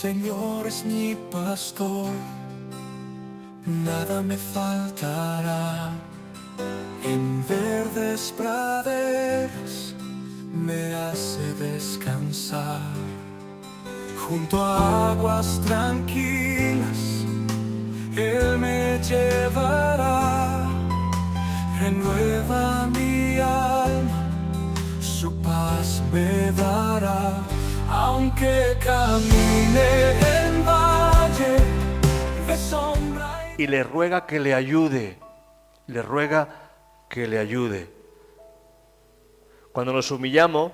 Señor es mi pastor, nada me faltará. En verdes praderas me hace descansar. Junto a aguas tranquilas Él me llevará. Renueva mi alma, su paz me dará. Aunque camine en valle de sombra y le ruega que le ayude, le ruega que le ayude. Cuando nos humillamos,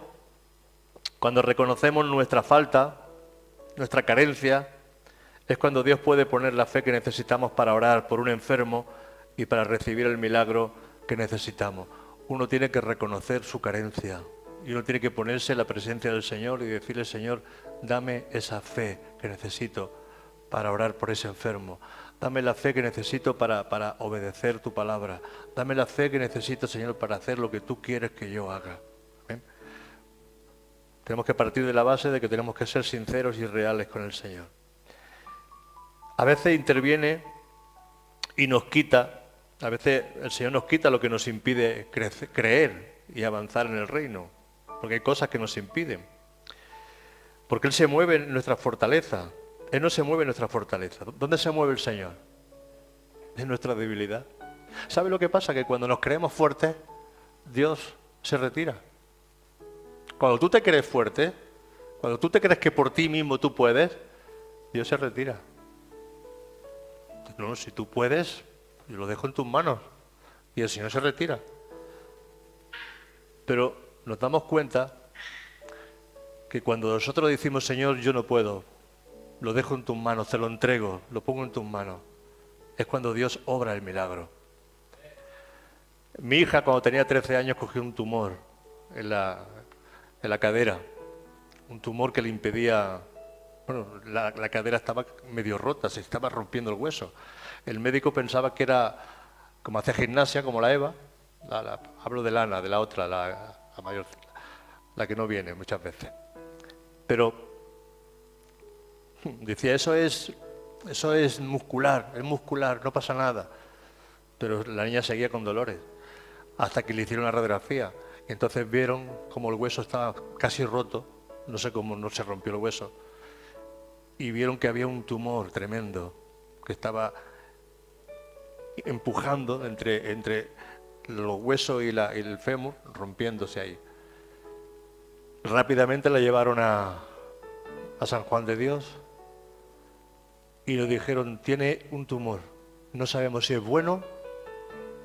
cuando reconocemos nuestra falta, nuestra carencia, es cuando Dios puede poner la fe que necesitamos para orar por un enfermo y para recibir el milagro que necesitamos. Uno tiene que reconocer su carencia y uno tiene que ponerse en la presencia del Señor y decirle: Señor, dame esa fe que necesito para orar por ese enfermo. Dame la fe que necesito para obedecer tu palabra. Dame la fe que necesito, Señor, para hacer lo que tú quieres que yo haga. ¿Ven? Tenemos que partir de la base de que tenemos que ser sinceros y reales con el Señor. A veces interviene y nos quita, a veces el Señor nos quita lo que nos impide creer y avanzar en el reino, porque hay cosas que nos impiden. Porque Él se mueve en nuestra fortaleza. Él no se mueve en nuestra fortaleza. ¿Dónde se mueve el Señor? En nuestra debilidad. ¿Sabe lo que pasa? Que cuando nos creemos fuertes, Dios se retira. Cuando tú te crees fuerte, cuando tú te crees que por ti mismo tú puedes, Dios se retira. No, si tú puedes, yo lo dejo en tus manos. Y el Señor se retira. Pero nos damos cuenta que cuando nosotros decimos: Señor, yo no puedo, lo dejo en tus manos, te lo entrego, lo pongo en tus manos, es cuando Dios obra el milagro. Mi hija, cuando tenía 13 años, cogió un tumor en la cadera, un tumor que le impedía, bueno, la cadera estaba medio rota, se estaba rompiendo el hueso. El médico pensaba que era, como hacía gimnasia, como la Eva, hablo de Lana, de la otra, la mayor, la que no viene muchas veces. Pero decía: eso es muscular, es muscular, no pasa nada. Pero la niña seguía con dolores, hasta que le hicieron la radiografía. Y entonces vieron como el hueso estaba casi roto, no sé cómo no se rompió el hueso, y vieron que había un tumor tremendo que estaba empujando entre los huesos y el fémur, rompiéndose ahí. Rápidamente la llevaron a San Juan de Dios y le dijeron: tiene un tumor, no sabemos si es bueno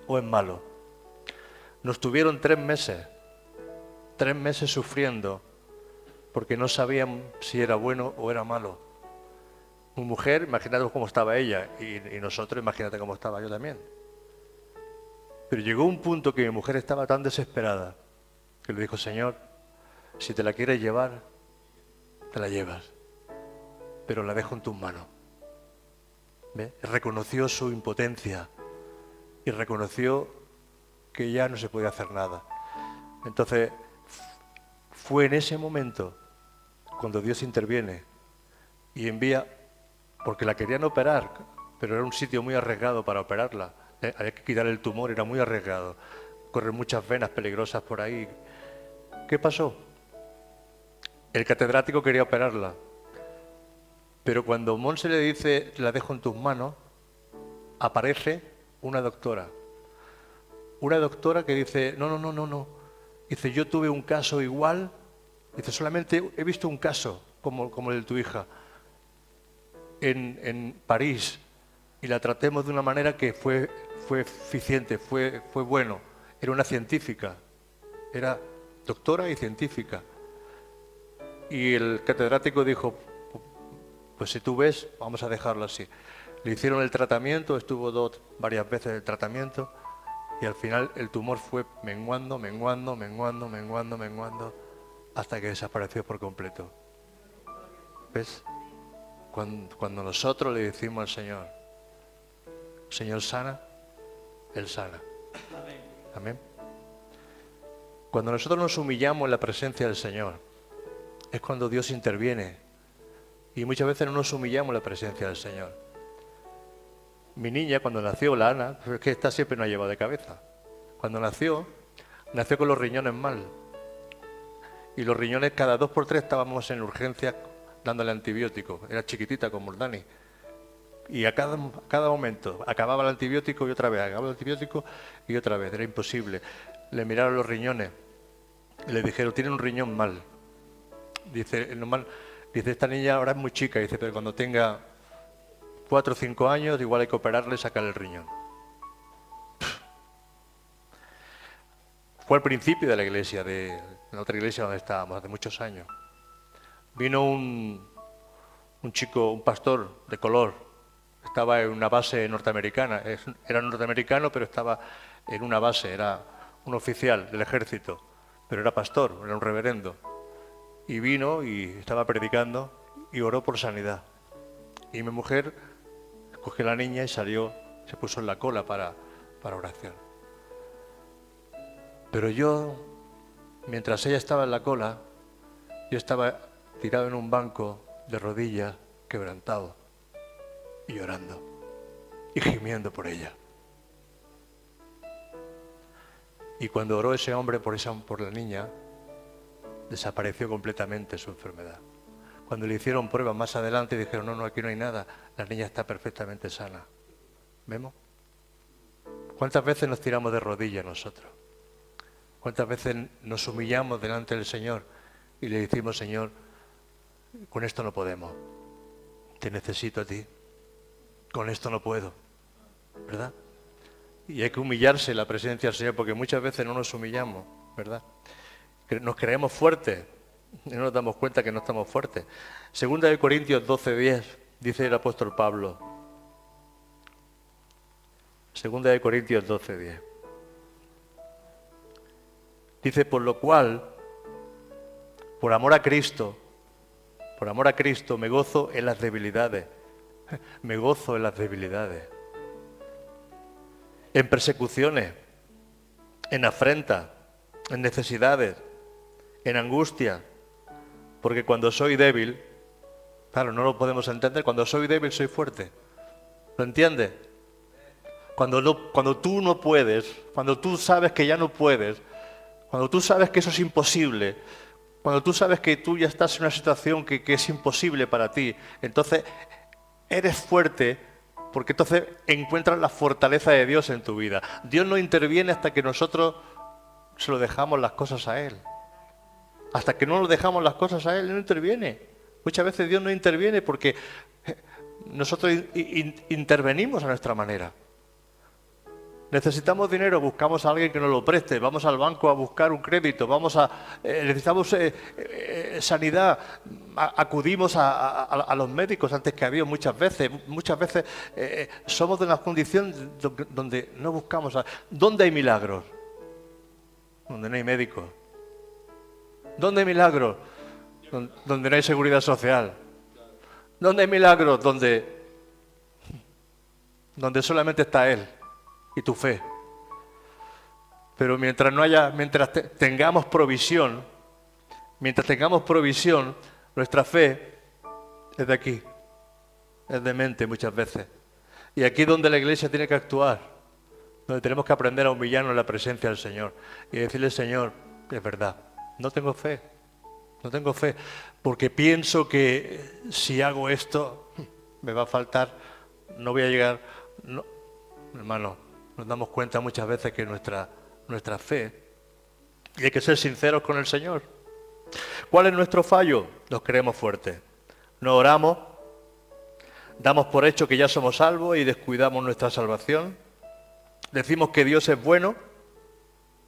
o es malo. Nos tuvieron 3 meses sufriendo, porque no sabían si era bueno o era malo. Mi mujer, imagínate cómo estaba ella, y nosotros, imagínate cómo estaba yo también. Pero llegó un punto que mi mujer estaba tan desesperada que le dijo: Señor, si te la quieres llevar, te la llevas, pero la dejo en tus manos. ¿Ve? Reconoció su impotencia y reconoció que ya no se podía hacer nada. Entonces, fue en ese momento cuando Dios interviene y envía, porque la querían operar, pero era un sitio muy arriesgado para operarla. Había que quitar el tumor, era muy arriesgado. Corren muchas venas peligrosas por ahí. ¿Qué pasó? El catedrático quería operarla, pero cuando Monse le dice: la dejo en tus manos, aparece una doctora. Una doctora que dice: no. Dice: yo tuve un caso igual. Dice: solamente he visto un caso como el de tu hija en París, y la tratemos de una manera que fue eficiente, fue bueno. Era una científica, era doctora y científica. Y el catedrático dijo: pues si tú ves, vamos a dejarlo así. Le hicieron el tratamiento, estuvo varias veces el tratamiento, y al final el tumor fue menguando, hasta que desapareció por completo. ¿Ves? Cuando nosotros le decimos al Señor: Señor, sana, Él sana. Amén. Cuando nosotros nos humillamos en la presencia del Señor, es cuando Dios interviene Y muchas veces no nos humillamos en la presencia del Señor. Mi niña, cuando nació, la Ana, pues es que esta siempre nos ha llevado de cabeza. Cuando nació con los riñones mal. Y los riñones cada 2 por 3 estábamos en urgencias dándole antibióticos. Era chiquitita como Dani. Y a cada momento acababa el antibiótico y otra vez, acababa el antibiótico y otra vez. Era imposible. Le miraron los riñones y le dijeron, tiene un riñón mal. Dice, esta niña ahora es muy chica, dice, pero cuando tenga 4 o 5 años, igual hay que operarle y sacarle el riñón. Fue al principio de la iglesia, en otra iglesia donde estábamos, hace muchos años. Vino un chico, un pastor de color, estaba en una base norteamericana, era norteamericano, pero estaba en una base, era un oficial del ejército, pero era pastor, era un reverendo. Y vino y estaba predicando y oró por sanidad. Y mi mujer cogió a la niña y salió, se puso en la cola para oración. Pero yo, mientras ella estaba en la cola, yo estaba tirado en un banco de rodillas, quebrantado, y llorando, y gimiendo por ella. Y cuando oró ese hombre por la niña, desapareció completamente su enfermedad. Cuando le hicieron pruebas más adelante, dijeron, no, aquí no hay nada, la niña está perfectamente sana. ¿Vemos? ¿Cuántas veces nos tiramos de rodillas nosotros? ¿Cuántas veces nos humillamos delante del Señor y le decimos, Señor, con esto no podemos, te necesito a ti, con esto no puedo, ¿verdad? Y hay que humillarse en la presencia del Señor porque muchas veces no nos humillamos, ¿verdad? Nos creemos fuertes y no nos damos cuenta que no estamos fuertes. Segunda de Corintios 12:10, dice el apóstol Pablo. Segunda de Corintios 12:10. Dice, por lo cual, por amor a Cristo, me gozo en las debilidades. Me gozo en las debilidades. En persecuciones, en afrentas, en necesidades, en angustia. Porque cuando soy débil, claro, no lo podemos entender, cuando soy débil soy fuerte. ¿Lo entiendes? Cuando tú no puedes, cuando tú sabes que ya no puedes, cuando tú sabes que eso es imposible, cuando tú sabes que tú ya estás en una situación que es imposible para ti, entonces eres fuerte porque entonces encuentras la fortaleza de Dios en tu vida. Dios no interviene hasta que nosotros se lo dejamos las cosas a Él. Hasta que no nos dejamos las cosas a Él, no interviene. Muchas veces Dios no interviene porque nosotros intervenimos a nuestra manera. Necesitamos dinero, buscamos a alguien que nos lo preste, vamos al banco a buscar un crédito, necesitamos sanidad, acudimos a los médicos antes que a Dios muchas veces somos de una condición donde no buscamos. ¿Dónde hay milagros? Donde no hay médicos. ¿Dónde hay milagros? Donde no hay seguridad social. ¿Dónde hay milagros? Donde solamente está Él y tu fe. Pero mientras tengamos provisión, nuestra fe es de aquí, es de mente muchas veces. Y aquí es donde la iglesia tiene que actuar, donde tenemos que aprender a humillarnos en la presencia del Señor y decirle, Señor, es verdad, no tengo fe, porque pienso que si hago esto me va a faltar, no voy a llegar. No, hermano, nos damos cuenta muchas veces que nuestra fe, y hay que ser sinceros con el Señor. ¿Cuál es nuestro fallo? Nos creemos fuertes. No oramos, damos por hecho que ya somos salvos y descuidamos nuestra salvación. Decimos que Dios es bueno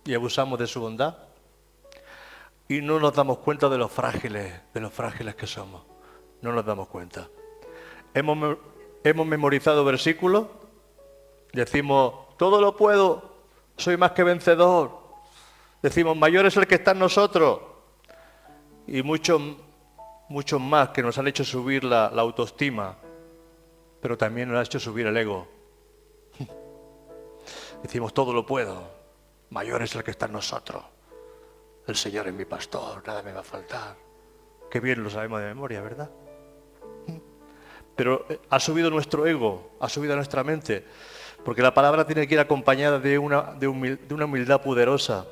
y abusamos de su bondad. Y no nos damos cuenta de lo frágiles que somos. No nos damos cuenta. Hemos memorizado versículos, decimos, todo lo puedo, soy más que vencedor. Decimos, mayor es el que está en nosotros. Y muchos más que nos han hecho subir la autoestima, pero también nos ha hecho subir el ego. Decimos, todo lo puedo, mayor es el que está en nosotros. El Señor es mi pastor, nada me va a faltar. Qué bien lo sabemos de memoria, ¿verdad? Pero ha subido nuestro ego, ha subido nuestra mente, porque la palabra tiene que ir acompañada de una humildad poderosa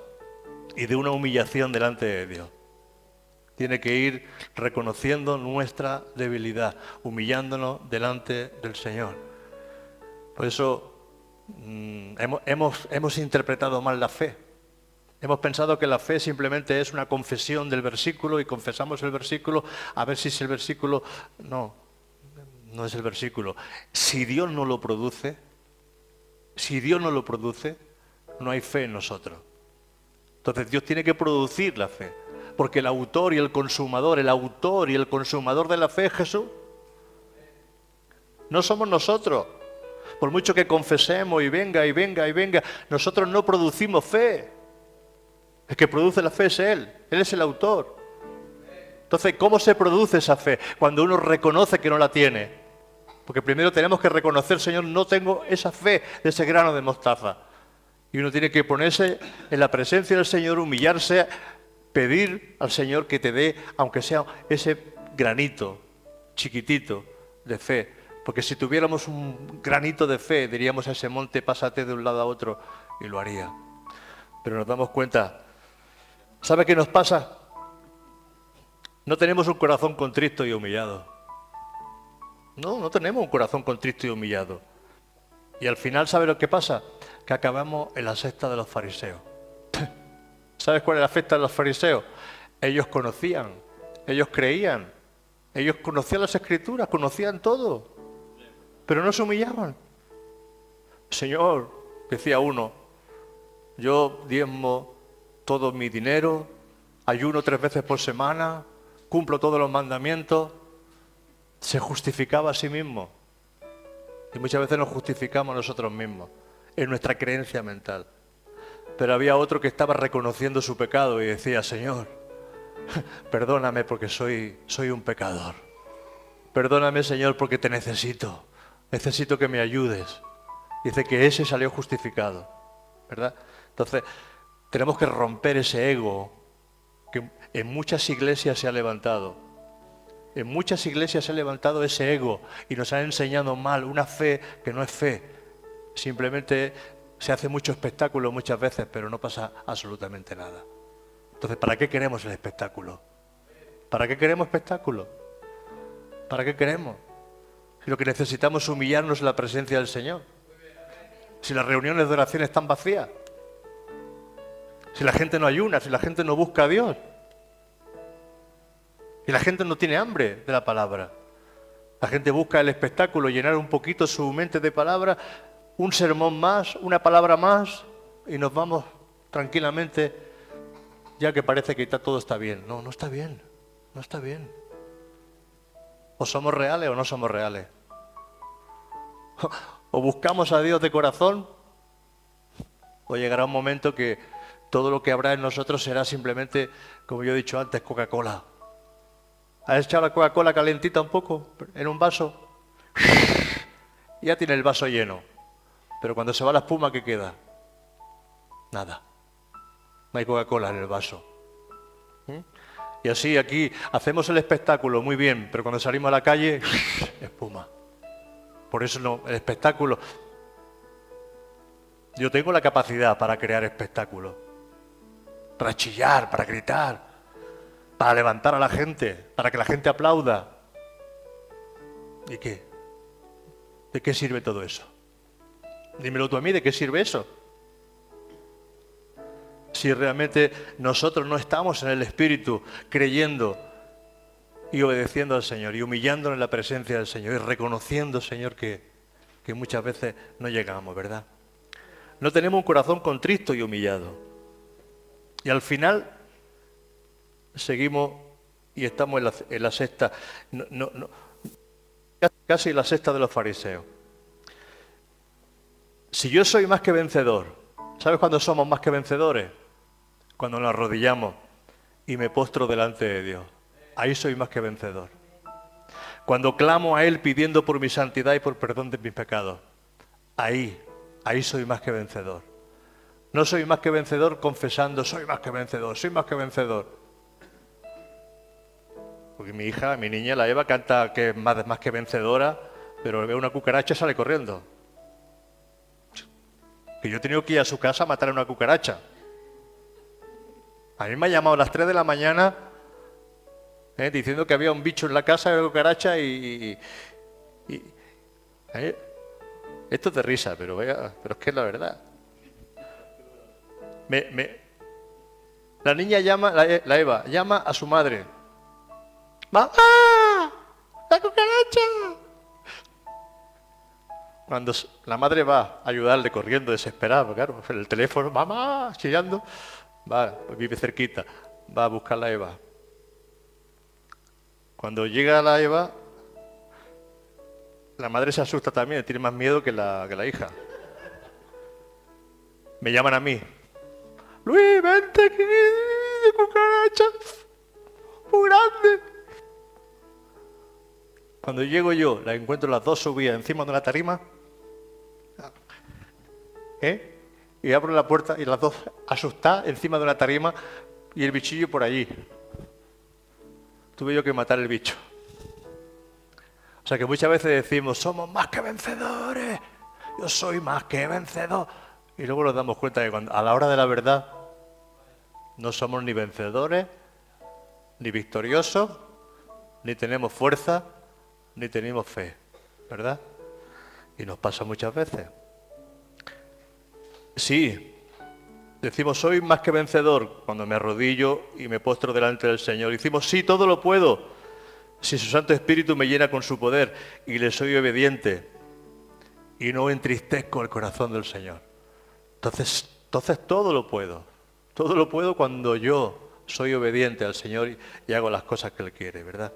y de una humillación delante de Dios. Tiene que ir reconociendo nuestra debilidad, humillándonos delante del Señor. Por eso hemos interpretado mal la fe. Hemos pensado que la fe simplemente es una confesión del versículo y confesamos el versículo a ver si es el versículo. No, no es el versículo. Si Dios no lo produce, no hay fe en nosotros. Entonces Dios tiene que producir la fe, porque el autor y el consumador de la fe es Jesús. No somos nosotros. Por mucho que confesemos y venga, nosotros no producimos fe. El que produce la fe es Él es el autor. Entonces, ¿cómo se produce esa fe? Cuando uno reconoce que no la tiene. Porque primero tenemos que reconocer, Señor, no tengo esa fe de ese grano de mostaza. Y uno tiene que ponerse en la presencia del Señor, humillarse, pedir al Señor que te dé, aunque sea ese granito chiquitito de fe. Porque si tuviéramos un granito de fe, diríamos a ese monte, pásate de un lado a otro, y lo haría. Pero nos damos cuenta, ¿sabe qué nos pasa? No tenemos un corazón contrito y humillado. No tenemos un corazón contrito y humillado. Y al final, ¿sabe lo que pasa? Que acabamos en la secta de los fariseos. ¿Sabes cuál es la secta de los fariseos? Ellos conocían, ellos creían, ellos conocían las Escrituras, conocían todo, pero no se humillaban. Señor, decía uno, yo diezmo todo mi dinero, ayuno 3 veces por semana, cumplo todos los mandamientos. Se justificaba a sí mismo. Y muchas veces nos justificamos nosotros mismos, en nuestra creencia mental. Pero había otro que estaba reconociendo su pecado y decía, Señor, perdóname porque soy un pecador. Perdóname, Señor, porque te necesito. Necesito que me ayudes. Dice que ese salió justificado, ¿verdad? Entonces, tenemos que romper ese ego que en muchas iglesias se ha levantado. En muchas iglesias se ha levantado ese ego y nos han enseñado mal una fe que no es fe. Simplemente se hace mucho espectáculo muchas veces, pero no pasa absolutamente nada. Entonces, ¿para qué queremos el espectáculo? ¿Para qué queremos espectáculo? ¿Para qué queremos? Si lo que necesitamos es humillarnos en la presencia del Señor. Si las reuniones de oración están vacías. Si la gente no ayuna, si la gente no busca a Dios. Y la gente no tiene hambre de la palabra. La gente busca el espectáculo, llenar un poquito su mente de palabra, un sermón más, una palabra más, y nos vamos tranquilamente, ya que parece que todo está bien. No está bien, no está bien. O somos reales o no somos reales. O buscamos a Dios de corazón, o llegará un momento que todo lo que habrá en nosotros será simplemente, como yo he dicho antes, Coca-Cola. ¿Has echado la Coca-Cola calentita un poco en un vaso? Ya tiene el vaso lleno. Pero cuando se va la espuma, ¿qué queda? Nada. No hay Coca-Cola en el vaso. Y así aquí hacemos el espectáculo muy bien, pero cuando salimos a la calle, espuma. Por eso no, el espectáculo. Yo tengo la capacidad para crear espectáculos. Para chillar, para gritar. Para levantar a la gente, para que la gente aplauda. ¿Y qué? ¿De qué sirve todo eso? Dímelo tú a mí, ¿de qué sirve eso? Si realmente nosotros no estamos en el Espíritu creyendo y obedeciendo al Señor y humillándonos en la presencia del Señor y reconociendo, Señor, que muchas veces no llegamos, ¿verdad? No tenemos un corazón contrito y humillado. Y al final seguimos y estamos en la secta, casi en la secta de los fariseos. Si yo soy más que vencedor, ¿sabes cuándo somos más que vencedores? Cuando nos arrodillamos y me postro delante de Dios. Ahí soy más que vencedor. Cuando clamo a Él pidiendo por mi santidad y por perdón de mis pecados. Ahí soy más que vencedor. No soy más que vencedor confesando, soy más que vencedor, soy más que vencedor. Porque mi hija, mi niña, la Eva, canta que es más que vencedora, pero ve una cucaracha y sale corriendo. Que yo he tenido que ir a su casa a matar a una cucaracha. A mí me ha llamado a las 3 de la mañana diciendo que había un bicho en la casa de la cucaracha esto es de risa, pero es que es la verdad. La niña llama, la Eva, llama a su madre. ¡Mamá! ¡La cucaracha! Cuando la madre va a ayudarle corriendo, desesperada, porque claro, el teléfono, mamá, chillando, pues vive cerquita, va a buscar a la Eva. Cuando llega la Eva, la madre se asusta también, tiene más miedo que la hija. Me llaman a mí. Luis, vente aquí, de cucaracha, muy grande. Cuando llego yo, la encuentro las dos subidas encima de una tarima, y abro la puerta y las dos asustadas encima de una tarima y el bichillo por allí. Tuve yo que matar el bicho. O sea que muchas veces decimos, somos más que vencedores, yo soy más que vencedor. Y luego nos damos cuenta de que a la hora de la verdad no somos ni vencedores, ni victoriosos, ni tenemos fuerza, ni tenemos fe, ¿verdad? Y nos pasa muchas veces. Sí, decimos soy más que vencedor cuando me arrodillo y me postro delante del Señor. Decimos sí, todo lo puedo, si su Santo Espíritu me llena con su poder y le soy obediente y no entristezco el corazón del Señor. Entonces todo lo puedo cuando yo soy obediente al Señor y hago las cosas que Él quiere, ¿verdad?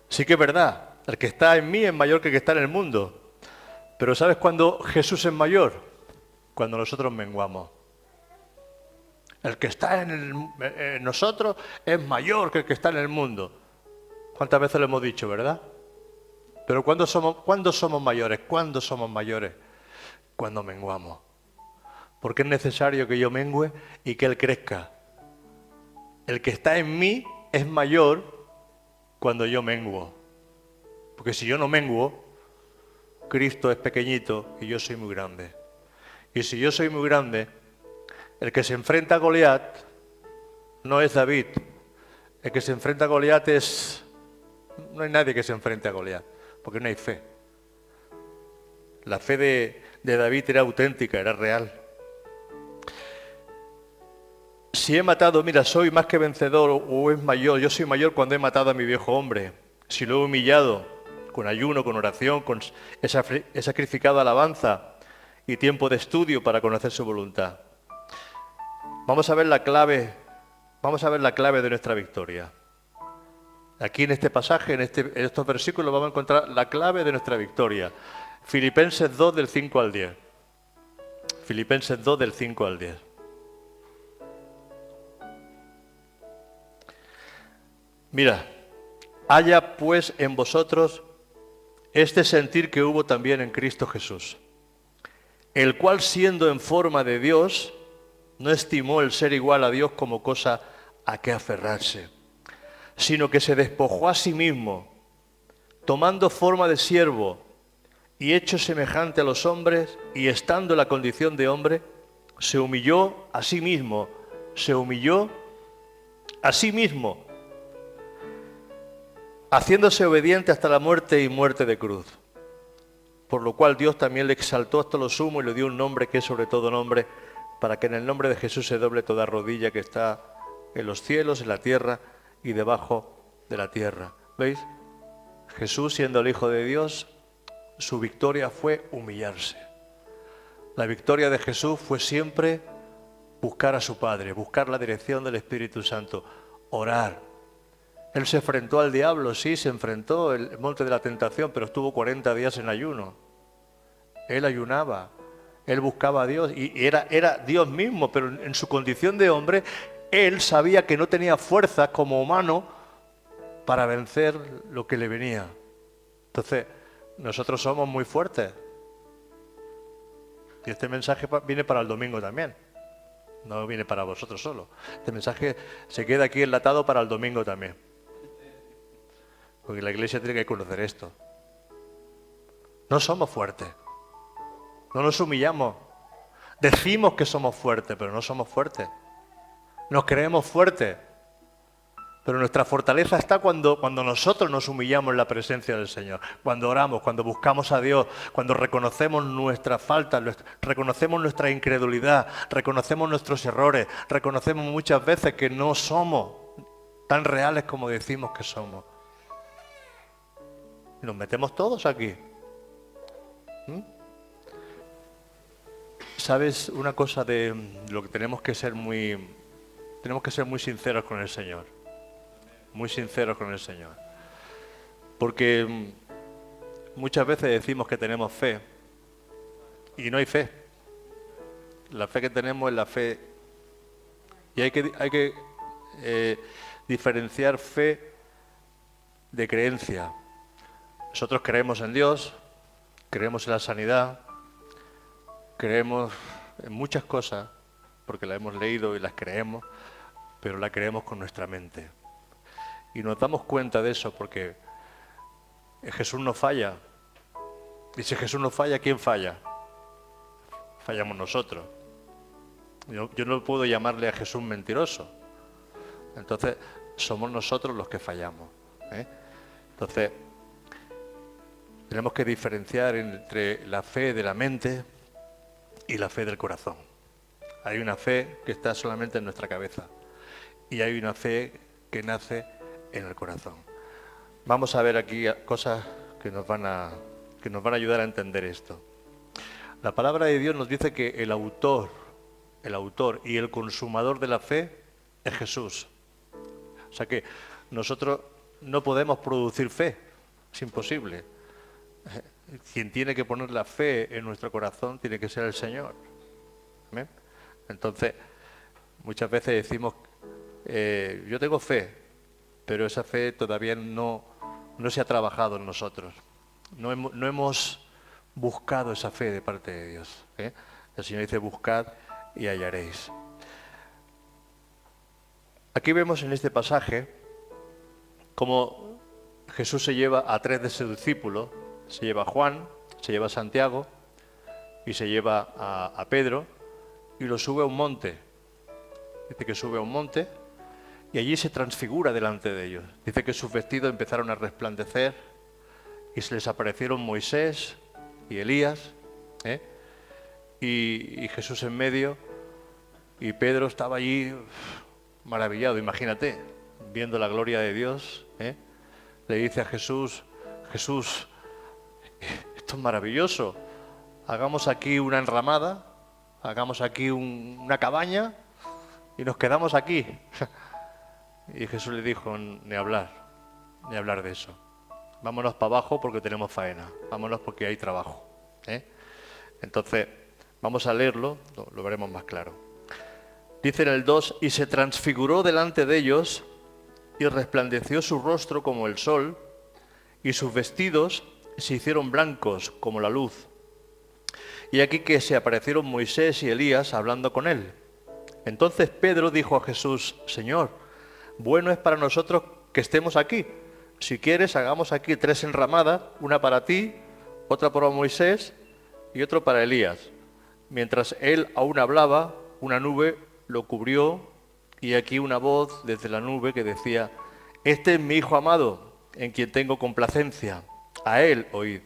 Sí que es verdad, el que está en mí es mayor que el que está en el mundo. Pero ¿sabes cuándo Jesús es mayor? Cuando nosotros menguamos. El que está en nosotros es mayor que el que está en el mundo. ¿Cuántas veces lo hemos dicho, verdad? Pero ¿cuándo somos mayores? ¿Cuándo somos mayores? Cuando menguamos. Porque es necesario que yo mengüe y que Él crezca. El que está en mí es mayor cuando yo menguo. Porque si yo no menguo, Cristo es pequeñito y yo soy muy grande. Y si yo soy muy grande, el que se enfrenta a Goliat no es David. El que se enfrenta a Goliat no hay nadie que se enfrente a Goliat, porque no hay fe. La fe de David era auténtica, era real. Si he matado, mira, soy más que vencedor o es mayor, yo soy mayor cuando he matado a mi viejo hombre. Si lo he humillado con ayuno, con oración, he sacrificado alabanza y tiempo de estudio para conocer su voluntad. Vamos a ver la clave de nuestra victoria. Aquí en este pasaje, en estos versículos vamos a encontrar la clave de nuestra victoria. Filipenses 2 del 5 al 10. Filipenses 2 del 5 al 10. Mira, haya pues en vosotros este sentir que hubo también en Cristo Jesús, el cual siendo en forma de Dios, no estimó el ser igual a Dios como cosa a que aferrarse, sino que se despojó a sí mismo, tomando forma de siervo y hecho semejante a los hombres, y estando en la condición de hombre, se humilló a sí mismo, haciéndose obediente hasta la muerte y muerte de cruz. Por lo cual Dios también le exaltó hasta lo sumo y le dio un nombre que es sobre todo nombre, para que en el nombre de Jesús se doble toda rodilla que está en los cielos, en la tierra y debajo de la tierra. ¿Veis? Jesús, siendo el Hijo de Dios, su victoria fue humillarse. La victoria de Jesús fue siempre buscar a su Padre, buscar la dirección del Espíritu Santo, orar. Él se enfrentó al diablo, sí, se enfrentó el monte de la tentación, pero estuvo 40 días en ayuno. Él ayunaba, él buscaba a Dios y era Dios mismo, pero en su condición de hombre, él sabía que no tenía fuerza como humano para vencer lo que le venía. Entonces, nosotros somos muy fuertes. Y este mensaje viene para el domingo también. No viene para vosotros solo. Este mensaje se queda aquí enlatado para el domingo también. Porque la iglesia tiene que conocer esto. No somos fuertes. No nos humillamos. Decimos que somos fuertes, pero no somos fuertes. Nos creemos fuertes. Pero nuestra fortaleza está cuando nosotros nos humillamos en la presencia del Señor. Cuando oramos, cuando buscamos a Dios, cuando reconocemos nuestras faltas, reconocemos nuestra incredulidad, reconocemos nuestros errores, reconocemos muchas veces que no somos tan reales como decimos que somos. Y nos metemos todos aquí. ¿Sabes una cosa de lo que tenemos que ser muy sinceros con el Señor? Muy sinceros con el Señor. Porque muchas veces decimos que tenemos fe y no hay fe. La fe que tenemos es la fe. Y hay que diferenciar fe de creencia. Nosotros creemos en Dios, creemos en la sanidad, creemos en muchas cosas, porque las hemos leído y las creemos, pero la creemos con nuestra mente. Y nos damos cuenta de eso porque Jesús no falla. Y si Jesús no falla, ¿quién falla? Fallamos nosotros. Yo no puedo llamarle a Jesús mentiroso. Entonces, somos nosotros los que fallamos. Entonces, tenemos que diferenciar entre la fe de la mente y la fe del corazón. Hay una fe que está solamente en nuestra cabeza y hay una fe que nace en el corazón. Vamos a ver aquí cosas que nos van a ayudar a entender esto. La palabra de Dios nos dice que el autor y el consumador de la fe es Jesús. O sea que nosotros no podemos producir fe, es imposible. Quien tiene que poner la fe en nuestro corazón tiene que ser el Señor. ¿Amén? Entonces, muchas veces decimos, yo tengo fe, pero esa fe todavía no se ha trabajado en nosotros. No hemos buscado esa fe de parte de Dios. El Señor dice, buscad y hallaréis. Aquí vemos en este pasaje cómo Jesús se lleva a 3 de sus discípulos. Se lleva a Juan, se lleva a Santiago y se lleva a Pedro y lo sube a un monte. Dice que sube a un monte y allí se transfigura delante de ellos. Dice que sus vestidos empezaron a resplandecer y se les aparecieron Moisés y Elías, y Jesús en medio, y Pedro estaba allí maravillado, imagínate, viendo la gloria de Dios. Le dice a Jesús, Jesús, esto es maravilloso, hagamos aquí una enramada, hagamos aquí una cabaña y nos quedamos aquí. Y Jesús le dijo, ni hablar de eso. Vámonos para abajo porque tenemos faena, vámonos porque hay trabajo. Entonces, vamos a leerlo, lo veremos más claro. Dice en el 2, y se transfiguró delante de ellos y resplandeció su rostro como el sol y sus vestidos se hicieron blancos como la luz. Y aquí que se aparecieron Moisés y Elías hablando con él. Entonces Pedro dijo a Jesús, Señor, bueno es para nosotros que estemos aquí. Si quieres, hagamos aquí 3 enramadas, una para ti, otra para Moisés y otra para Elías. Mientras él aún hablaba, una nube lo cubrió y aquí una voz desde la nube que decía, este es mi Hijo amado, en quien tengo complacencia, a él oíd.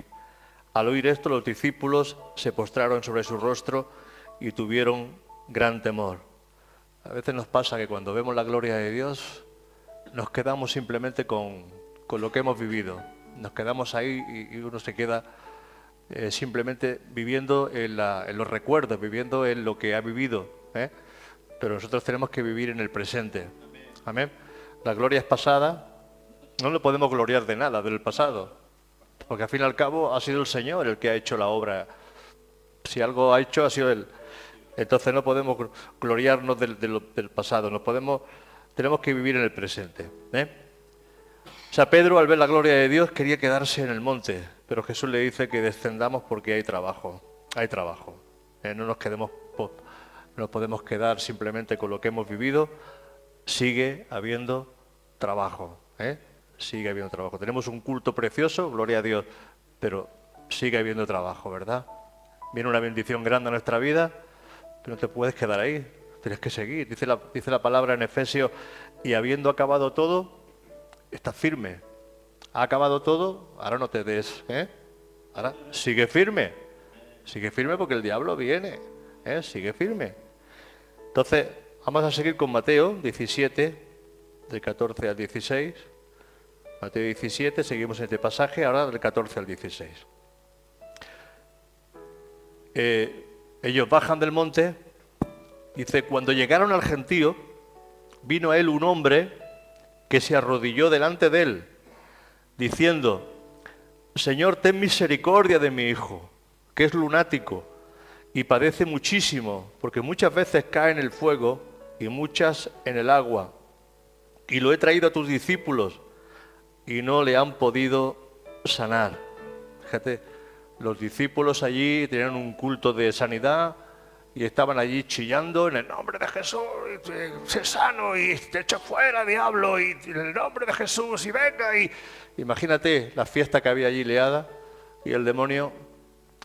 Al oír esto, los discípulos se postraron sobre su rostro y tuvieron gran temor. A veces nos pasa que cuando vemos la gloria de Dios, nos quedamos simplemente con lo que hemos vivido. Nos quedamos ahí y uno se queda simplemente viviendo en los recuerdos, viviendo en lo que ha vivido. Pero nosotros tenemos que vivir en el presente. Amén. La gloria es pasada. No le podemos gloriar de nada del pasado, porque al fin y al cabo ha sido el Señor el que ha hecho la obra. Si algo ha hecho, ha sido Él. Entonces no podemos gloriarnos del pasado, tenemos que vivir en el presente. O sea, Pedro, al ver la gloria de Dios, quería quedarse en el monte, pero Jesús le dice que descendamos porque hay trabajo. No nos podemos quedar simplemente con lo que hemos vivido, sigue habiendo trabajo. sigue habiendo trabajo. Tenemos un culto precioso, gloria a Dios, pero sigue habiendo trabajo, ¿verdad? Viene una bendición grande a nuestra vida, pero no te puedes quedar ahí, tienes que seguir. Dice la palabra en Efesios, y habiendo acabado todo, estás firme. Ha acabado todo, ahora no te des, ¿eh? Ahora sigue firme porque el diablo viene, ¿eh? Sigue firme. Entonces, vamos a seguir con Mateo 17, del 14 al 16. Mateo 17, seguimos en este pasaje, ahora del 14 al 16. Ellos bajan del monte, dice, cuando llegaron al gentío, vino a él un hombre que se arrodilló delante de él, diciendo, Señor, ten misericordia de mi hijo, que es lunático y padece muchísimo, porque muchas veces cae en el fuego y muchas en el agua. Y lo he traído a tus discípulos y no le han podido sanar. Fíjate, los discípulos allí tenían un culto de sanidad y estaban allí chillando en el nombre de Jesús, sé sano y te echo fuera, diablo, y en el nombre de Jesús, y venga. Y imagínate la fiesta que había allí liada, y el demonio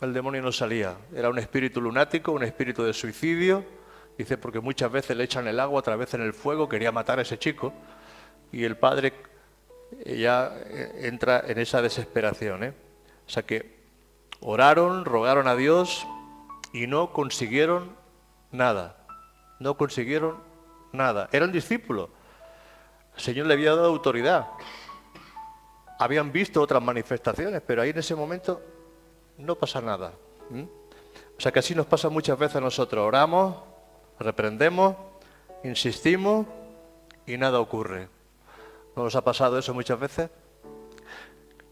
no salía. Era un espíritu lunático, un espíritu de suicidio. Dice, porque muchas veces le echan el agua, otra vez en el fuego, quería matar a ese chico. Y el padre ya entra en esa desesperación, ¿eh? O sea que oraron, rogaron a Dios y no consiguieron nada. No consiguieron nada. Eran discípulos. El Señor le había dado autoridad. Habían visto otras manifestaciones, pero ahí en ese momento no pasa nada. O sea que así nos pasa muchas veces a nosotros. Oramos, reprendemos, insistimos y nada ocurre. ¿No nos ha pasado eso muchas veces?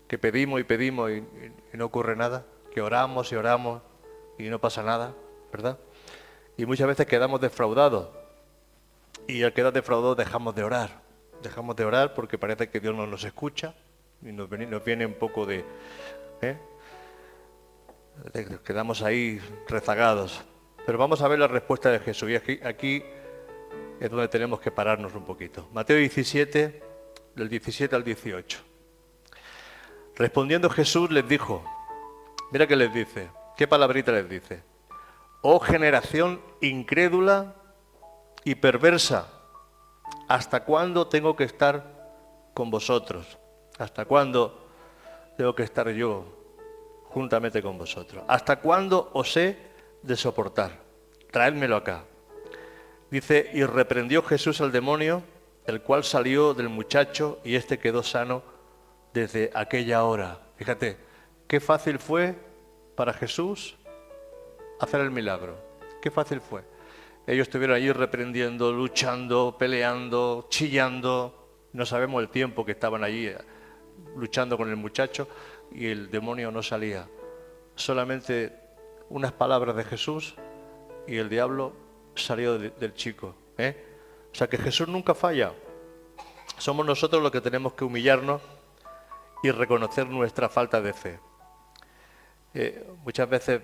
Que pedimos y pedimos y no ocurre nada. Que oramos y oramos y no pasa nada, ¿verdad? Y muchas veces quedamos defraudados. Y al quedar defraudados dejamos de orar. Dejamos de orar porque parece que Dios no nos escucha y nos viene un poco de... Quedamos ahí rezagados. Pero vamos a ver la respuesta de Jesús. Y aquí es donde tenemos que pararnos un poquito. Mateo 17, del 17 al 18. Respondiendo Jesús les dijo, mira qué les dice, qué palabrita les dice. Oh generación incrédula y perversa, ¿hasta cuándo tengo que estar con vosotros? ¿Hasta cuándo tengo que estar yo juntamente con vosotros? ¿Hasta cuándo os he de soportar? Traédmelo acá. Dice, y reprendió Jesús al demonio, el cual salió del muchacho y éste quedó sano desde aquella hora. Fíjate, qué fácil fue para Jesús hacer el milagro. Qué fácil fue. Ellos estuvieron allí reprendiendo, luchando, peleando, chillando. No sabemos el tiempo que estaban allí luchando con el muchacho y el demonio no salía. Solamente unas palabras de Jesús y el diablo salió del chico. O sea que Jesús nunca falla. Somos nosotros los que tenemos que humillarnos y reconocer nuestra falta de fe. Muchas veces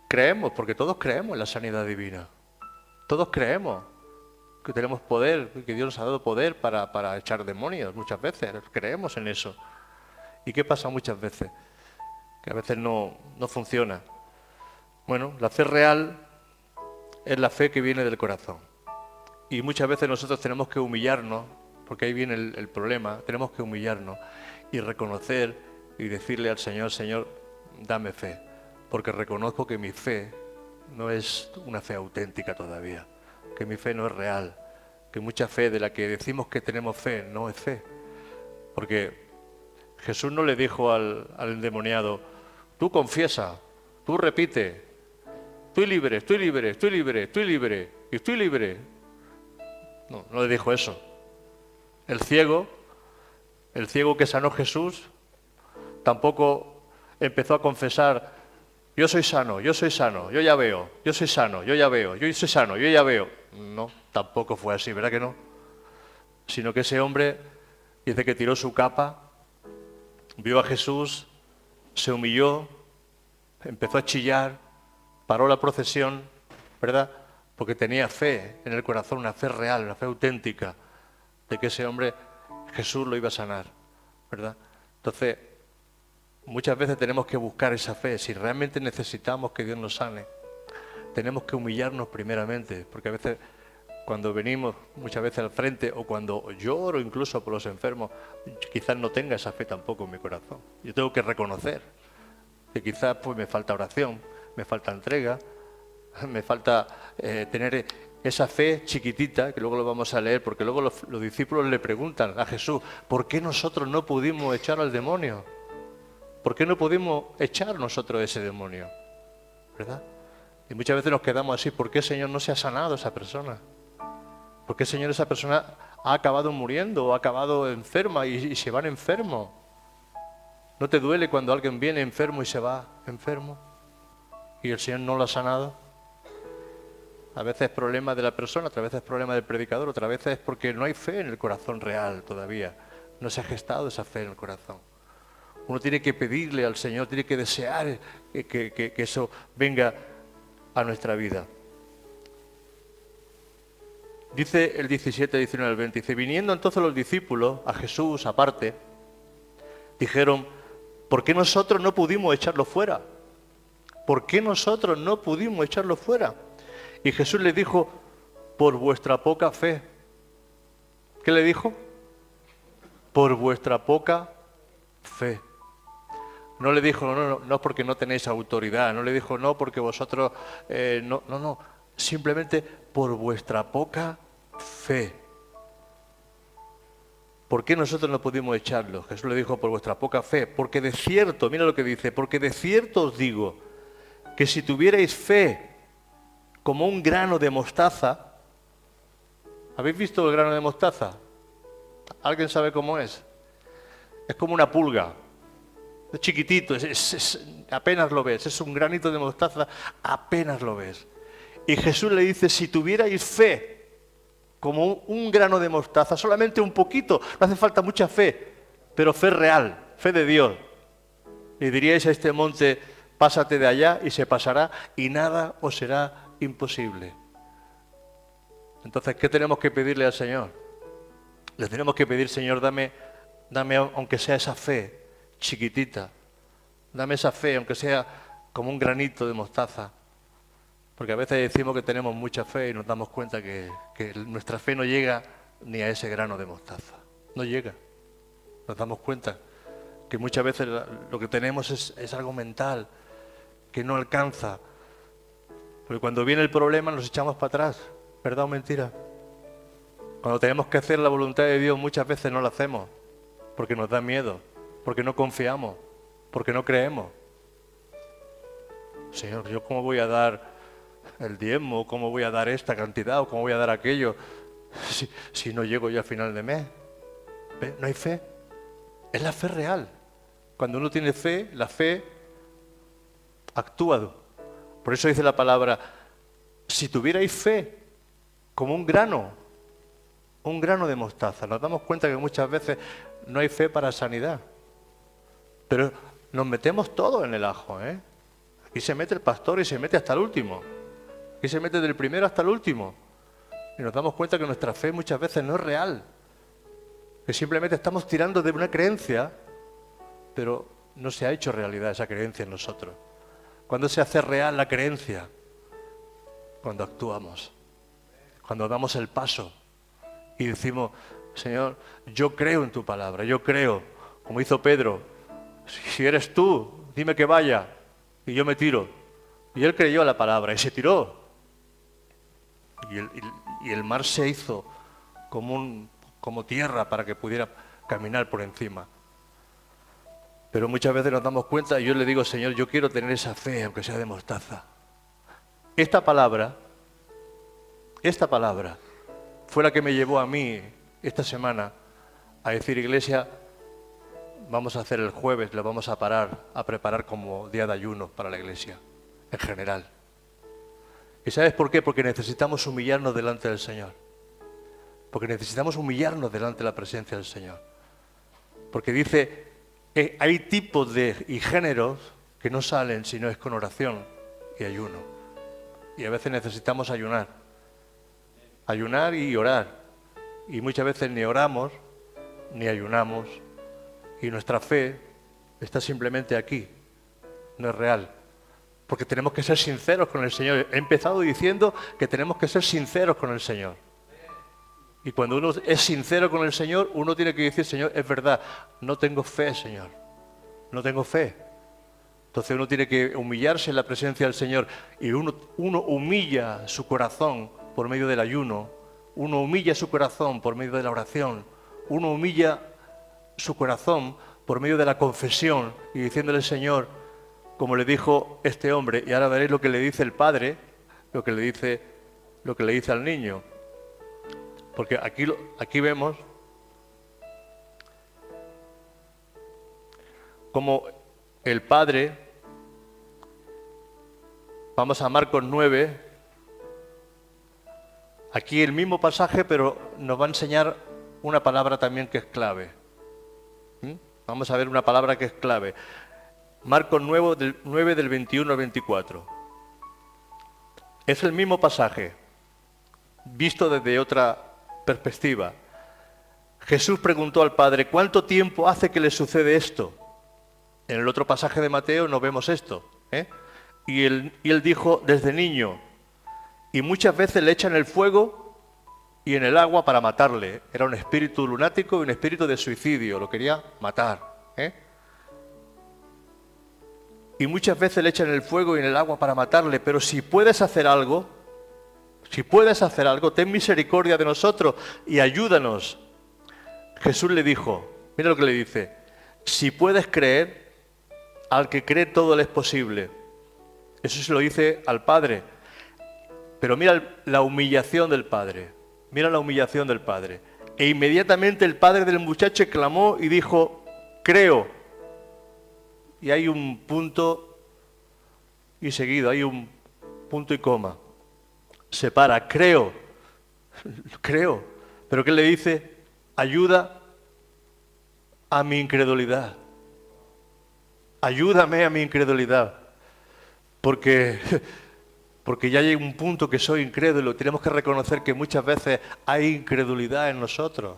creemos, porque todos creemos en la sanidad divina. Todos creemos que tenemos poder, que Dios nos ha dado poder para echar demonios. Muchas veces creemos en eso. ¿Y qué pasa muchas veces? Que a veces no funciona. Bueno, la fe real es la fe que viene del corazón. Y muchas veces nosotros tenemos que humillarnos, porque ahí viene el problema, tenemos que humillarnos y reconocer y decirle al Señor, Señor, dame fe, porque reconozco que mi fe no es una fe auténtica todavía, que mi fe no es real, que mucha fe de la que decimos que tenemos fe no es fe. Porque Jesús no le dijo al endemoniado, tú confiesa, tú repite, estoy libre, estoy libre, estoy libre, estoy libre, y estoy libre. No le dijo eso. El ciego que sanó Jesús, tampoco empezó a confesar, yo soy sano, yo ya veo, yo soy sano, yo ya veo, yo soy sano, yo ya veo. No, tampoco fue así, ¿verdad que no? Sino que ese hombre dice que tiró su capa, vio a Jesús, se humilló, empezó a chillar, paró la procesión, ¿verdad? Porque tenía fe en el corazón, una fe real, una fe auténtica, de que ese hombre Jesús lo iba a sanar, ¿verdad? Entonces, muchas veces tenemos que buscar esa fe. Si realmente necesitamos que Dios nos sane, tenemos que humillarnos primeramente, porque a veces cuando venimos muchas veces al frente o cuando lloro incluso por los enfermos, quizás no tenga esa fe tampoco en mi corazón. Yo tengo que reconocer que quizás pues me falta oración, me falta entrega, me falta tener esa fe chiquitita, que luego lo vamos a leer, porque luego los discípulos le preguntan a Jesús, ¿por qué nosotros no pudimos echar al demonio? ¿Por qué no pudimos echar nosotros ese demonio? ¿Verdad? Y muchas veces nos quedamos así, ¿por qué, Señor, no se ha sanado esa persona? ¿Por qué, Señor, esa persona ha acabado muriendo o ha acabado enferma y se van enfermos? ¿No te duele cuando alguien viene enfermo y se va enfermo? ¿Y el Señor no lo ha sanado? A veces es problema de la persona, otras veces es problema del predicador, otras veces es porque no hay fe en el corazón real todavía. No se ha gestado esa fe en el corazón. Uno tiene que pedirle al Señor, tiene que desear que eso venga a nuestra vida. Dice el 17, 19 al 20, dice, viniendo entonces los discípulos a Jesús aparte, dijeron, ¿por qué nosotros no pudimos echarlo fuera? ¿Por qué nosotros no pudimos echarlo fuera? Y Jesús les dijo, por vuestra poca fe. ¿Qué le dijo? Por vuestra poca fe. No le dijo, no porque no tenéis autoridad, no le dijo, no porque vosotros, no, simplemente por vuestra poca fe. ¿Por qué nosotros no pudimos echarlo? Jesús le dijo, por vuestra poca fe, porque de cierto, mira lo que dice, porque de cierto os digo, que si tuvierais fe como un grano de mostaza, ¿habéis visto el grano de mostaza? ¿Alguien sabe cómo es? Es como una pulga. Es chiquitito, apenas lo ves, es un granito de mostaza, apenas lo ves. Y Jesús le dice, si tuvierais fe, como un grano de mostaza, solamente un poquito, no hace falta mucha fe, pero fe real, fe de Dios. Y diríais a este monte, pásate de allá y se pasará y nada os será imposible. Entonces, ¿qué tenemos que pedirle al Señor? Le tenemos que pedir, Señor, dame aunque sea esa fe chiquitita, dame esa fe, aunque sea como un granito de mostaza, porque a veces decimos que tenemos mucha fe y nos damos cuenta que nuestra fe no llega ni a ese grano de mostaza, no llega. Nos damos cuenta que muchas veces lo que tenemos es algo mental, que no alcanza, porque cuando viene el problema nos echamos para atrás, ¿verdad o mentira? Cuando tenemos que hacer la voluntad de Dios muchas veces no la hacemos, porque nos da miedo, porque no confiamos, porque no creemos. Señor, ¿yo cómo voy a dar el diezmo? ¿Cómo voy a dar esta cantidad? ¿O cómo voy a dar aquello? Si no llego yo al final de mes. ¿Ve? No hay fe. Es la fe real. Cuando uno tiene fe, la fe actúa. Por eso dice la palabra, si tuvierais fe como un grano de mostaza. Nos damos cuenta que muchas veces no hay fe para sanidad. Pero nos metemos todo en el ajo, ¿eh? Aquí se mete el pastor y se mete hasta el último. Aquí se mete del primero hasta el último. Y nos damos cuenta que nuestra fe muchas veces no es real. Que simplemente estamos tirando de una creencia, pero no se ha hecho realidad esa creencia en nosotros. ¿Cuándo se hace real la creencia? Cuando actuamos. Cuando damos el paso. Y decimos, Señor, yo creo en tu palabra, yo creo, como hizo Pedro. Si eres tú, dime que vaya, y yo me tiro. Y él creyó a la palabra y se tiró. Y el mar se hizo como tierra para que pudiera caminar por encima. Pero muchas veces nos damos cuenta y yo le digo, Señor, yo quiero tener esa fe, aunque sea de mostaza. Esta palabra fue la que me llevó a mí esta semana a decir, Iglesia, vamos a hacer el jueves, lo vamos a preparar como día de ayuno para la iglesia, en general. ¿Y sabes por qué? Porque necesitamos humillarnos delante del Señor. Porque necesitamos humillarnos delante de la presencia del Señor. Porque dice, hay tipos y géneros que no salen si no es con oración y ayuno. Y a veces necesitamos ayunar y orar. Y muchas veces ni oramos, ni ayunamos, y nuestra fe está simplemente aquí, no es real. Porque tenemos que ser sinceros con el Señor. He empezado diciendo que tenemos que ser sinceros con el Señor. Y cuando uno es sincero con el Señor, uno tiene que decir, Señor, es verdad, no tengo fe, Señor, no tengo fe. Entonces uno tiene que humillarse en la presencia del Señor, y uno humilla su corazón por medio del ayuno, uno humilla su corazón por medio de la oración, uno humilla su corazón por medio de la confesión y diciéndole, Señor, como le dijo este hombre, y ahora veréis lo que le dice el padre, lo que le dice al niño. Porque aquí vemos como el padre, vamos a Marcos 9, aquí el mismo pasaje, pero nos va a enseñar una palabra también que es clave. Vamos a ver una palabra que es clave. Marcos 9 del 21 al 24. Es el mismo pasaje, visto desde otra perspectiva. Jesús preguntó al Padre, ¿cuánto tiempo hace que le sucede esto? En el otro pasaje de Mateo no vemos esto, Y él dijo, desde niño, y muchas veces le echan el fuego y en el agua para matarle. Era un espíritu lunático y un espíritu de suicidio, lo quería matar, Y muchas veces le echan el fuego y en el agua para matarle, pero si puedes hacer algo, ten misericordia de nosotros y ayúdanos. Jesús le dijo, mira lo que le dice, si puedes creer, al que cree todo le es posible. Eso se lo dice al Padre. Pero mira la humillación del Padre. Mira la humillación del Padre. E inmediatamente el padre del muchacho clamó y dijo, creo. Y hay un punto y seguido, hay un punto y coma. Se para, creo. Pero ¿qué le dice? Ayuda a mi incredulidad. Ayúdame a mi incredulidad. Porque ya hay un punto que soy incrédulo. Tenemos que reconocer que muchas veces hay incredulidad en nosotros.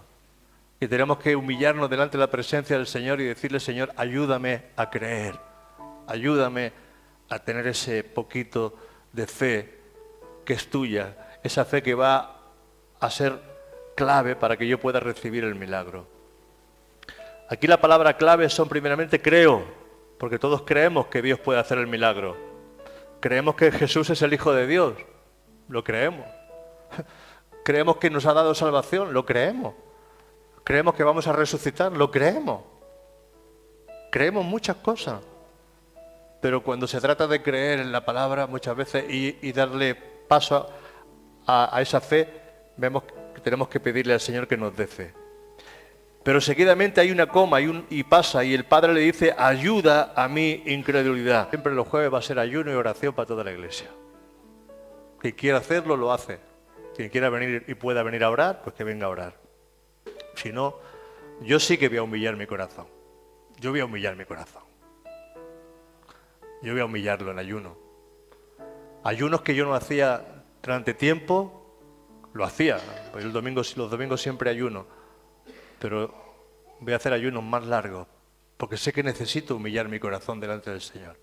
Y tenemos que humillarnos delante de la presencia del Señor y decirle, Señor, ayúdame a creer. Ayúdame a tener ese poquito de fe que es tuya. Esa fe que va a ser clave para que yo pueda recibir el milagro. Aquí la palabra clave son primeramente creo, porque todos creemos que Dios puede hacer el milagro. Creemos que Jesús es el Hijo de Dios, lo creemos. Creemos que nos ha dado salvación, lo creemos. Creemos que vamos a resucitar, lo creemos. Creemos muchas cosas. Pero cuando se trata de creer en la palabra muchas veces y darle paso a esa fe, vemos que tenemos que pedirle al Señor que nos dé fe. Pero seguidamente hay una coma y pasa y el Padre le dice, ayuda a mi incredulidad. Siempre los jueves va a ser ayuno y oración para toda la iglesia. Quien quiera hacerlo, lo hace. Quien quiera venir y pueda venir a orar, pues que venga a orar. Si no, yo sí que voy a humillar mi corazón. Yo voy a humillar mi corazón. Yo voy a humillarlo en ayuno. Ayunos que yo no hacía durante tiempo, lo hacía. Pues los domingos siempre ayuno. Pero voy a hacer ayunos más largos, porque sé que necesito humillar mi corazón delante del Señor.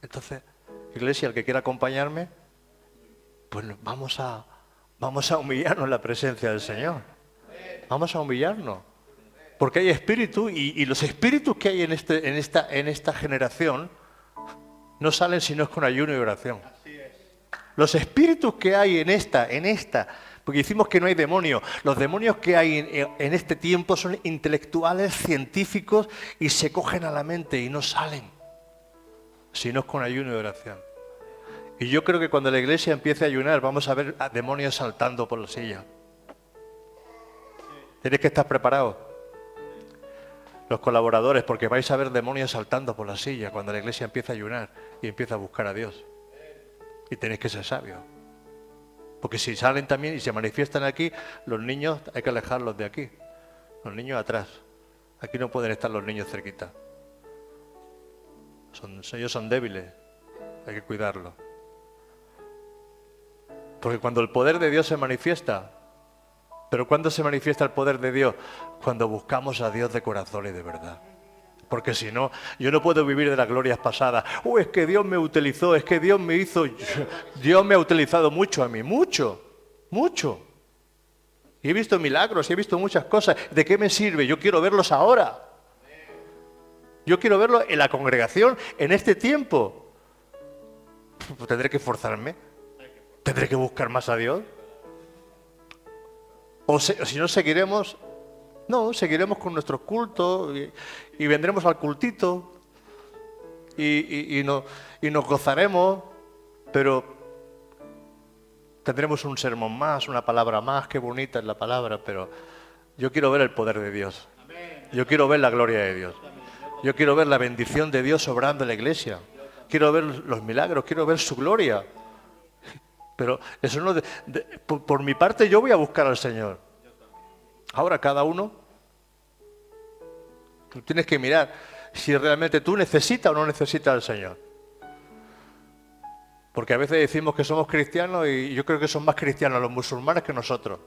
Entonces, iglesia, el que quiera acompañarme, pues vamos a humillarnos en la presencia del Señor. Vamos a humillarnos. Porque hay espíritu y los espíritus que hay en esta generación no salen si no es con ayuno y oración. Los espíritus que hay en esta, porque decimos que no hay demonios. Los demonios que hay en este tiempo son intelectuales, científicos y se cogen a la mente y no salen si no es con ayuno y oración. Y yo creo que cuando la iglesia empiece a ayunar vamos a ver a demonios saltando por la silla. Tenéis que estar preparados, los colaboradores, porque vais a ver demonios saltando por la silla cuando la iglesia empiece a ayunar y empieza a buscar a Dios. Y tenéis que ser sabios. Porque si salen también y se manifiestan aquí, los niños hay que alejarlos de aquí. Los niños atrás. Aquí no pueden estar los niños cerquita. Ellos son débiles. Hay que cuidarlos. Porque cuando el poder de Dios se manifiesta, ¿pero cuándo se manifiesta el poder de Dios? cuando buscamos a Dios de corazón y de verdad. Porque si no, yo no puedo vivir de las glorias pasadas. Es que Dios me utilizó, es que Dios me hizo... Dios me ha utilizado mucho a mí, mucho, mucho. Y he visto milagros, y he visto muchas cosas. ¿De qué me sirve? Yo quiero verlos ahora. Yo quiero verlos en la congregación, en este tiempo. Pues tendré que esforzarme. Tendré que buscar más a Dios. O si no, seguiremos... No, seguiremos con nuestros cultos y vendremos al cultito y nos gozaremos, pero tendremos un sermón más, una palabra más, qué bonita es la palabra, pero yo quiero ver el poder de Dios. Yo quiero ver la gloria de Dios. Yo quiero ver la bendición de Dios obrando en la iglesia. Quiero ver los milagros, quiero ver su gloria. Pero eso no... por mi parte yo voy a buscar al Señor. Ahora cada uno, tú tienes que mirar si realmente tú necesitas o no necesitas al Señor. Porque a veces decimos que somos cristianos y yo creo que son más cristianos los musulmanes que nosotros.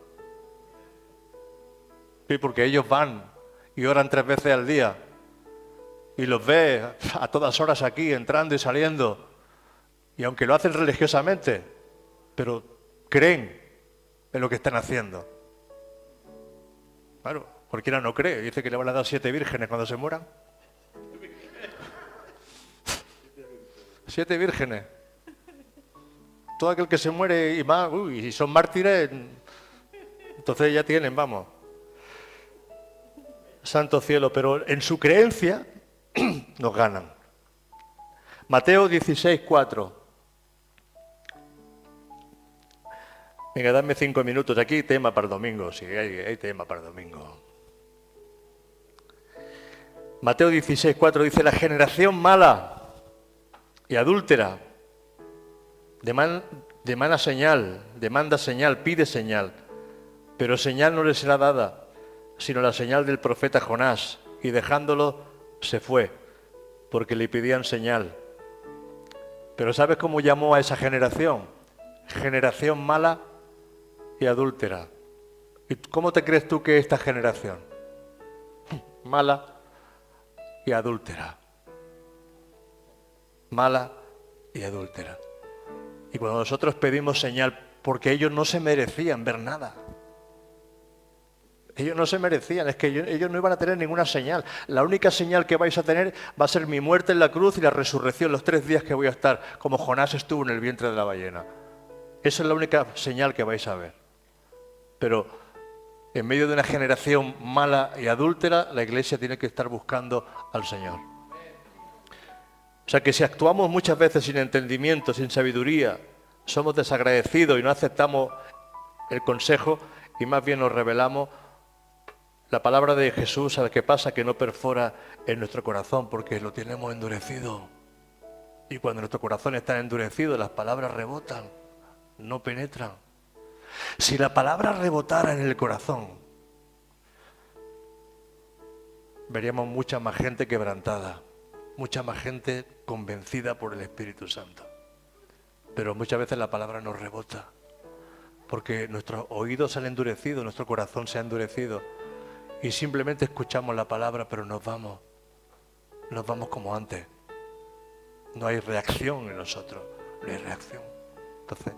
Sí, porque ellos van y oran 3 veces al día y los ves a todas horas aquí, entrando y saliendo. Y aunque lo hacen religiosamente, pero creen en lo que están haciendo. Claro, cualquiera no cree. Dice que le van a dar 7 vírgenes cuando se mueran. 7 vírgenes. Todo aquel que se muere y más, y son mártires, entonces ya tienen, vamos. Santo cielo, pero en su creencia nos ganan. Mateo 16, 4. Venga, dame 5 minutos. Aquí hay tema para el domingo. Sí, hay tema para el domingo. Mateo 16, 4 dice: la generación mala y adúltera demanda señal, pide señal, pero señal no le será dada, sino la señal del profeta Jonás, y dejándolo se fue, porque le pedían señal. Pero ¿sabes cómo llamó a esa generación? Generación mala y adúltera. ¿Y cómo te crees tú que es esta generación? Mala y adúltera. Mala y adúltera. Y cuando nosotros pedimos señal, porque ellos no se merecían ver nada. Ellos no se merecían, es que ellos no iban a tener ninguna señal. La única señal que vais a tener va a ser mi muerte en la cruz y la resurrección, los 3 días que voy a estar, como Jonás estuvo en el vientre de la ballena. Esa es la única señal que vais a ver. Pero en medio de una generación mala y adúltera, la iglesia tiene que estar buscando al Señor. O sea que si actuamos muchas veces sin entendimiento, sin sabiduría, somos desagradecidos y no aceptamos el consejo y más bien nos rebelamos, la palabra de Jesús, ¿sabes qué pasa? Que no perfora en nuestro corazón porque lo tenemos endurecido. Y cuando nuestro corazón está endurecido, las palabras rebotan, no penetran. Si la palabra rebotara en el corazón, veríamos mucha más gente quebrantada, mucha más gente convencida por el Espíritu Santo. Pero muchas veces la palabra nos rebota, porque nuestros oídos se han endurecido, nuestro corazón se ha endurecido, y simplemente escuchamos la palabra, pero nos vamos como antes. No hay reacción en nosotros, no hay reacción. Entonces,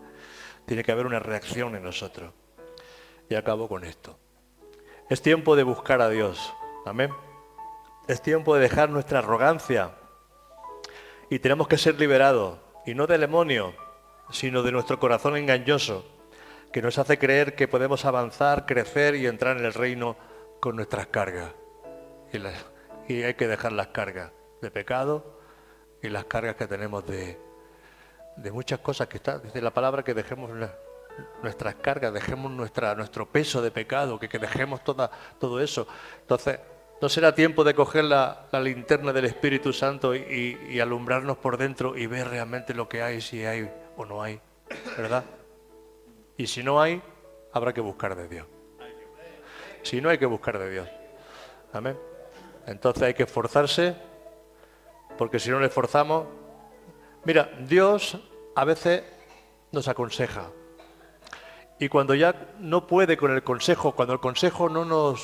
tiene que haber una reacción en nosotros. Y acabo con esto. Es tiempo de buscar a Dios. Amén. Es tiempo de dejar nuestra arrogancia. Y tenemos que ser liberados. Y no del demonio, sino de nuestro corazón engañoso, que nos hace creer que podemos avanzar, crecer y entrar en el reino con nuestras cargas. Y hay que dejar las cargas de pecado y las cargas que tenemos de muchas cosas que está. Dice la palabra que dejemos nuestras cargas, dejemos nuestro peso de pecado, que dejemos todo eso. Entonces, ¿no será tiempo de coger la linterna del Espíritu Santo y alumbrarnos por dentro y ver realmente lo que hay, si hay o no hay? ¿Verdad? Y si no hay, habrá que buscar de Dios. Si no, hay que buscar de Dios. Amén. Entonces hay que esforzarse, porque si no nos esforzamos... Mira, Dios a veces nos aconseja. Y cuando ya no puede con el consejo, cuando el consejo no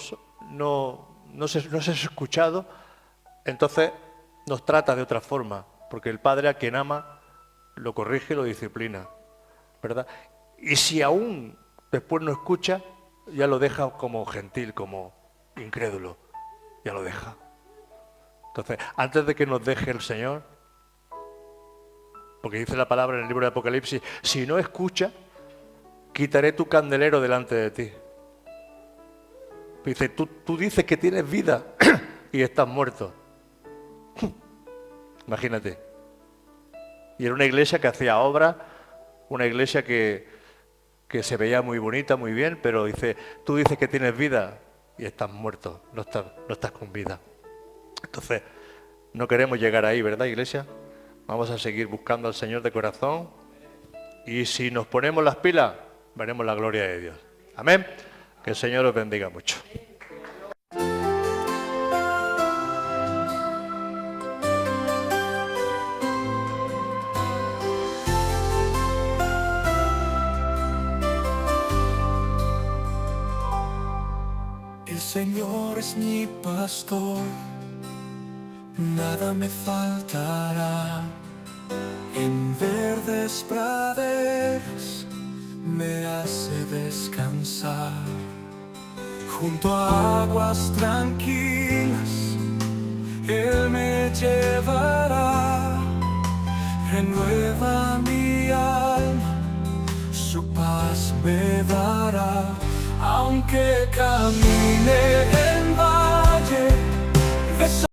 no se es escuchado, entonces nos trata de otra forma, porque el Padre a quien ama lo corrige y lo disciplina, ¿verdad? Y si aún después no escucha, ya lo deja como gentil, como incrédulo, ya lo deja. Entonces, antes de que nos deje el Señor, porque dice la palabra en el libro de Apocalipsis, si no escucha, quitaré tu candelero delante de ti. Dice, tú dices que tienes vida y estás muerto. Imagínate. Y era una iglesia que hacía obras, una iglesia que se veía muy bonita, muy bien, pero dice, tú dices que tienes vida y estás muerto, no estás con vida. Entonces, no queremos llegar ahí, ¿verdad, iglesia? Vamos a seguir buscando al Señor de corazón y si nos ponemos las pilas, veremos la gloria de Dios. Amén. Que el Señor os bendiga mucho. El Señor es mi pastor, nada me faltará. En verdes praderas me hace descansar. Junto a aguas tranquilas Él me llevará. Renueva mi alma, su paz me dará. Aunque camine